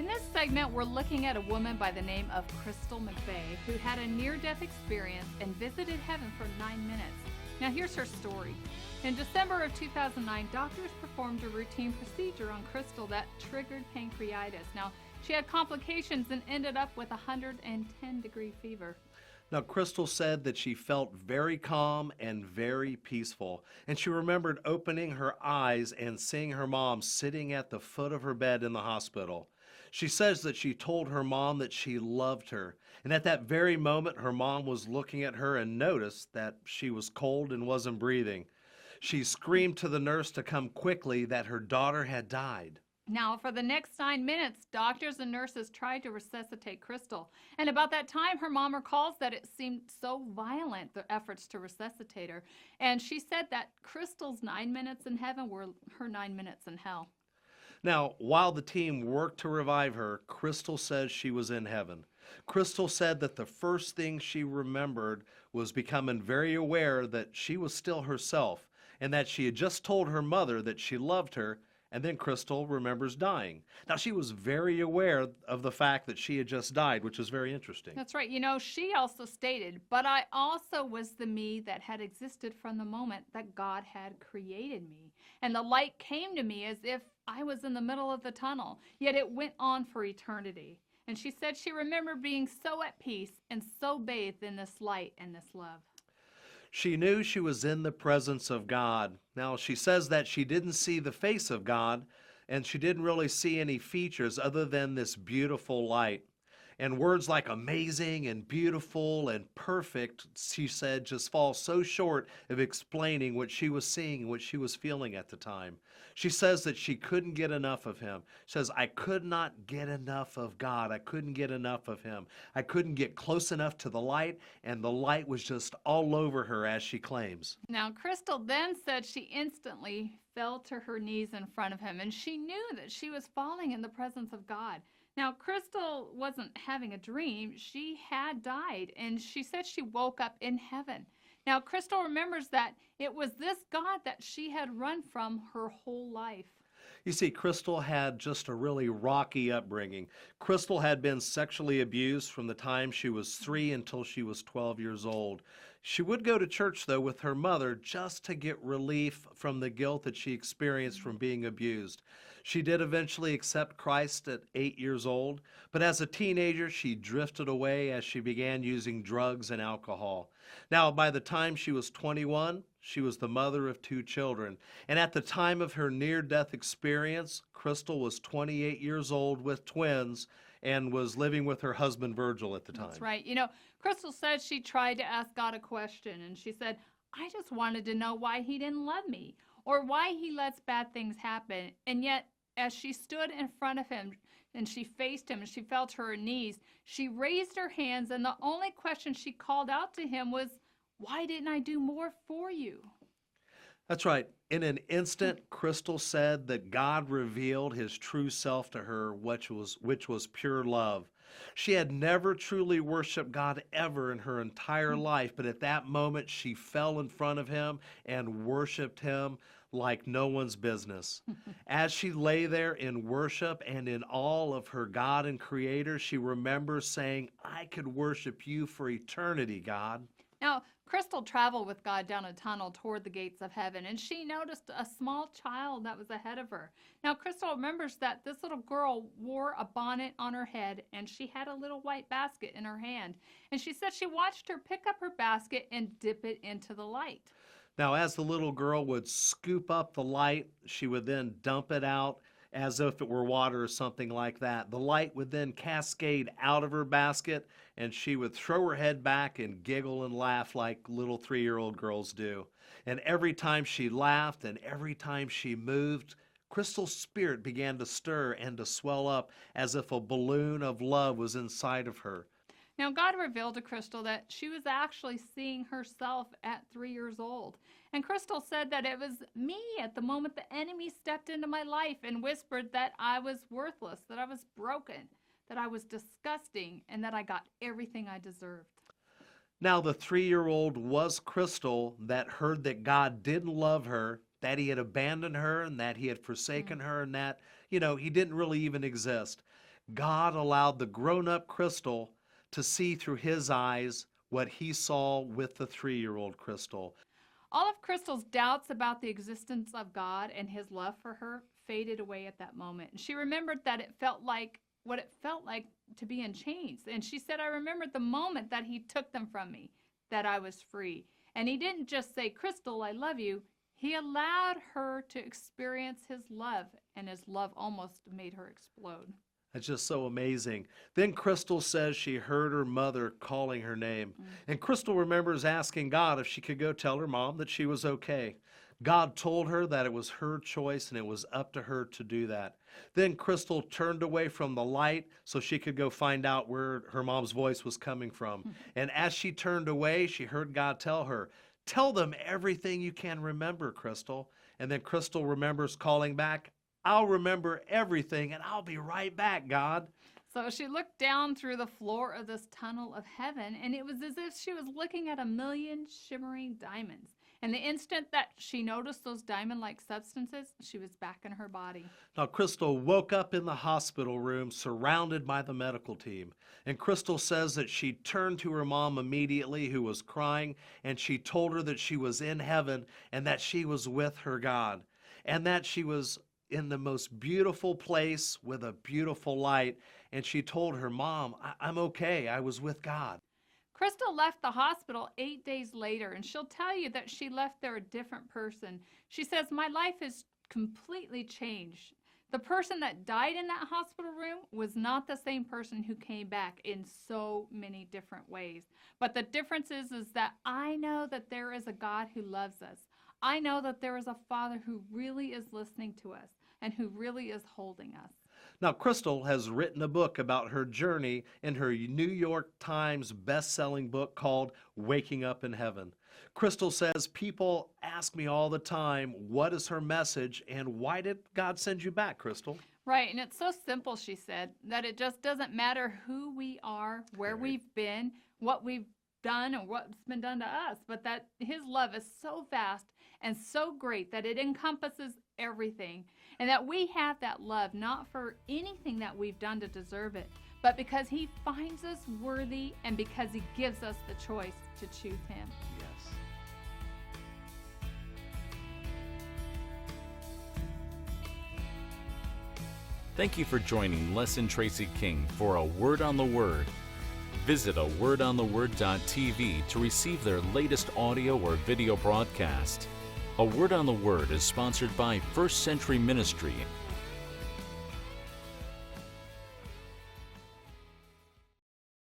In this segment, we're looking at a woman by the name of Crystal McVeigh who had a near-death experience and visited heaven for 9 minutes. Now here's her story. In December of 2009, doctors performed a routine procedure on Crystal that triggered pancreatitis. Now, she had complications and ended up with 110-degree fever. Now, Crystal said that she felt very calm and very peaceful, and she remembered opening her eyes and seeing her mom sitting at the foot of her bed in the hospital. She says that she told her mom that she loved her, and at that very moment, her mom was looking at her and noticed that she was cold and wasn't breathing. She screamed to the nurse to come quickly that her daughter had died. Now, for the next 9 minutes, doctors and nurses tried to resuscitate Crystal. And about that time, her mom recalls that it seemed so violent, the efforts to resuscitate her. And she said that Crystal's 9 minutes in heaven were her 9 minutes in hell. Now, while the team worked to revive her, Crystal says she was in heaven. Crystal said that the first thing she remembered was becoming very aware that she was still herself and that she had just told her mother that she loved her. And then Crystal remembers dying. Now, she was very aware of the fact that she had just died, which is very interesting. That's right. You know, she also stated, but I also was the me that had existed from the moment that God had created me. And the light came to me as if I was in the middle of the tunnel, yet it went on for eternity. And she said she remembered being so at peace and so bathed in this light and this love. She knew she was in the presence of God. Now, she says that she didn't see the face of God, and she didn't really see any features other than this beautiful light. And words like amazing and beautiful and perfect, she said, just fall so short of explaining what she was seeing and what she was feeling at the time. She says that she couldn't get enough of him. She says, I could not get enough of God. I couldn't get enough of him. I couldn't get close enough to the light, and the light was just all over her, as she claims. Now, Crystal then said she instantly fell to her knees in front of him, and she knew that she was falling in the presence of God. Now, Crystal wasn't having a dream. She had died, and she said she woke up in heaven. Now, Crystal remembers that it was this God that she had run from her whole life. You see, Crystal had just a really rocky upbringing. Crystal had been sexually abused from the time she was 3 until she was 12 years old. She would go to church, though, with her mother just to get relief from the guilt that she experienced from being abused. She did eventually accept Christ at 8 years old, but as a teenager, she drifted away as she began using drugs and alcohol. Now, by the time she was 21, she was the mother of 2 children. And at the time of her near-death experience, Crystal was 28 years old with twins and was living with her husband, Virgil, at the time. That's right. You know, Crystal said she tried to ask God a question, and she said, I just wanted to know why he didn't love me or why he lets bad things happen. And yet, as she stood in front of him and she faced him and she fell to her knees, she raised her hands, and the only question she called out to him was, why didn't I do more for you? That's right. In an instant, Crystal said that God revealed his true self to her, which was pure love. She had never truly worshiped God ever in her entire life, but at that moment, she fell in front of him and worshiped him like no one's business. As she lay there in worship and in awe of her God and Creator, she remembers saying, I could worship you for eternity, God. Now, Crystal traveled with God down a tunnel toward the gates of heaven, and she noticed a small child that was ahead of her. Now, Crystal remembers that this little girl wore a bonnet on her head, and she had a little white basket in her hand. And she said she watched her pick up her basket and dip it into the light. Now, as the little girl would scoop up the light, she would then dump it out as if it were water or something like that. The light would then cascade out of her basket, and she would throw her head back and giggle and laugh like little 3-year-old girls do. And every time she laughed and every time she moved, Crystal's spirit began to stir and to swell up as if a balloon of love was inside of her. Now, God revealed to Crystal that she was actually seeing herself at 3 years old. And Crystal said that it was me at the moment the enemy stepped into my life and whispered that I was worthless, that I was broken, that I was disgusting, and that I got everything I deserved. Now, the 3-year-old was Crystal that heard that God didn't love her, that he had abandoned her, and that he had forsaken her, and that, he didn't really even exist. God allowed the grown-up Crystal to see through his eyes what he saw with the 3-year-old Crystal. All of Crystal's doubts about the existence of God and his love for her faded away at that moment. And she remembered that it felt like what it felt like to be in chains. And she said, I remembered the moment that he took them from me, that I was free. And he didn't just say, Crystal, I love you. He allowed her to experience his love, and his love almost made her explode. It's just so amazing. Then Crystal says she heard her mother calling her name. And Crystal remembers asking God if she could go tell her mom that she was okay. God told her that it was her choice and it was up to her to do that. Then Crystal turned away from the light so she could go find out where her mom's voice was coming from. And as she turned away, she heard God tell her, tell them everything you can remember, Crystal. And then Crystal remembers calling back, I'll remember everything and I'll be right back, God. So she looked down through the floor of this tunnel of heaven, and it was as if she was looking at a million shimmering diamonds. And the instant that she noticed those diamond-like substances, she was back in her body. Now, Crystal woke up in the hospital room surrounded by the medical team. And Crystal says that she turned to her mom immediately, who was crying, and she told her that she was in heaven and that she was with her God and that she was in the most beautiful place with a beautiful light. And she told her mom, I'm okay. I was with God. Crystal left the hospital 8 days later, and she'll tell you that she left there a different person. She says, my life is completely changed. The person that died in that hospital room was not the same person who came back in so many different ways. But the difference is that I know that there is a God who loves us. I know that there is a Father who really is listening to us and who really is holding us. Now, Crystal has written a book about her journey in her New York Times best-selling book called Waking Up in Heaven. Crystal says, people ask me all the time, what is her message and why did God send you back, Crystal? Right, and it's so simple, she said, that it just doesn't matter who we are, where we've been, what we've done, or what's been done to us, but that his love is so vast and so great that it encompasses everything, and that we have that love not for anything that we've done to deserve it, but because he finds us worthy and because he gives us the choice to choose him. Yes. Thank you for joining Les and Tracy King for A Word on the Word. Visit awordontheword.tv to receive their latest audio or video broadcast. A Word on the Word is sponsored by First Century Ministry